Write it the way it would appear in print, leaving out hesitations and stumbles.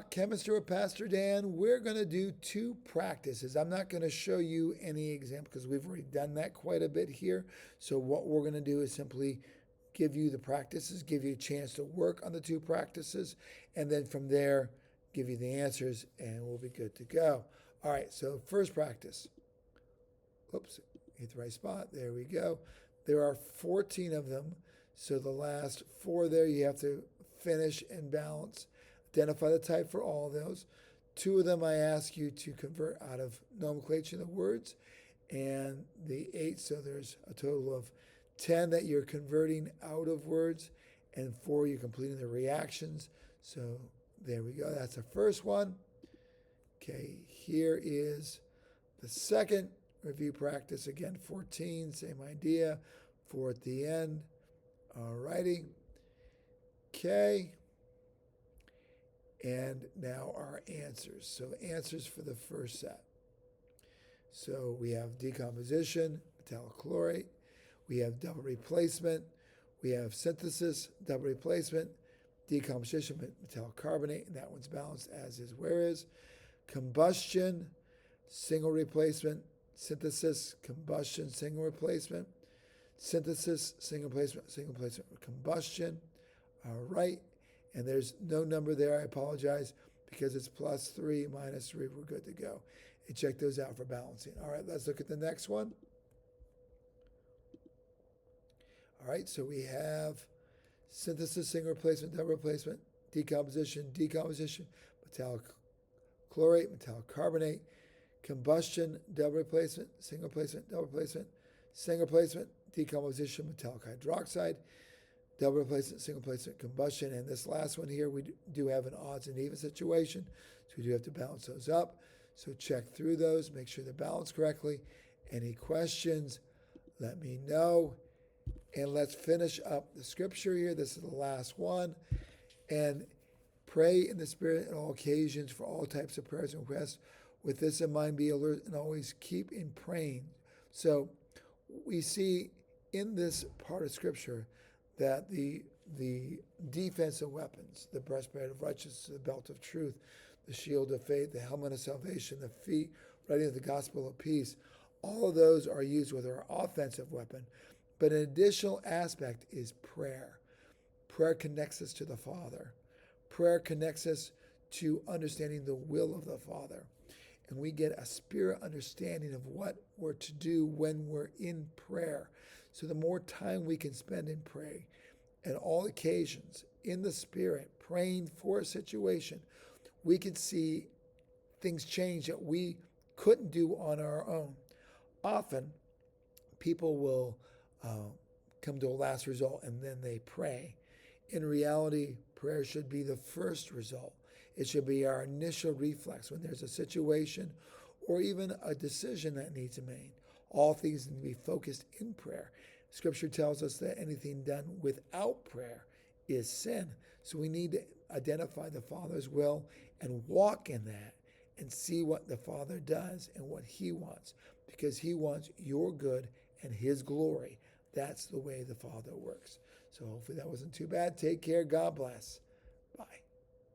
Chemistry with Pastor Dan. We're going to do two practices. I'm not going to show you any example because we've already done that quite a bit here. So what we're going to do is simply give you the practices, give you a chance to work on the two practices, and then from there, give you the answers, and we'll be good to go. All right, so first practice. Oops, hit the right spot. There we go. There are 14 of them. So the last four there, you have to finish and balance. Identify the type for all of those. Two of them I ask you to convert out of nomenclature of words, and the 8, so there's a total of 10 that you're converting out of words, and 4 you're completing the reactions. So there we go. That's the first one. Okay, here is the second review practice. Again, 14, same idea. 4 at the end. All righty. Okay. And now our answers. So answers for the first set. So we have decomposition, metallic chlorate. We have double replacement. We have synthesis, double replacement. Decomposition, metallic carbonate, and that one's balanced as is, where is. Combustion, single replacement. Synthesis, combustion, single replacement. Synthesis, single replacement, combustion. All right. And there's no number there. I apologize because it's +3, -3. We're good to go. And check those out for balancing. All right, let's look at the next one. All right, so we have synthesis, single replacement, double replacement, decomposition, metallic chlorate, metallic carbonate, combustion, double replacement, single replacement, double replacement, single replacement, decomposition, metallic hydroxide, double replacement, single replacement, combustion. And this last one here, we do have an odds and even situation. So we do have to balance those up. So check through those, make sure they're balanced correctly. Any questions, let me know. And let's finish up the scripture here. This is the last one. And pray in the Spirit on all occasions for all types of prayers and requests. With this in mind, be alert and always keep in praying. So we see in this part of scripture that the defensive weapons, the breastplate of righteousness, the belt of truth, the shield of faith, the helmet of salvation, the feet ready of the gospel of peace, all of those are used with our offensive weapon. But an additional aspect is prayer. Prayer connects us to the Father. Prayer connects us to understanding the will of the Father. And we get a spirit understanding of what we're to do when we're in prayer. So the more time we can spend in prayer, at all occasions, in the Spirit, praying for a situation, we can see things change that we couldn't do on our own. Often, people will come to a last result and then they pray. In reality, prayer should be the first result. It should be our initial reflex when there's a situation or even a decision that needs to be made. All things need to be focused in prayer. Scripture tells us that anything done without prayer is sin. So we need to identify the Father's will and walk in that and see what the Father does and what He wants, because He wants your good and His glory. That's the way the Father works. So hopefully that wasn't too bad. Take care. God bless. Bye.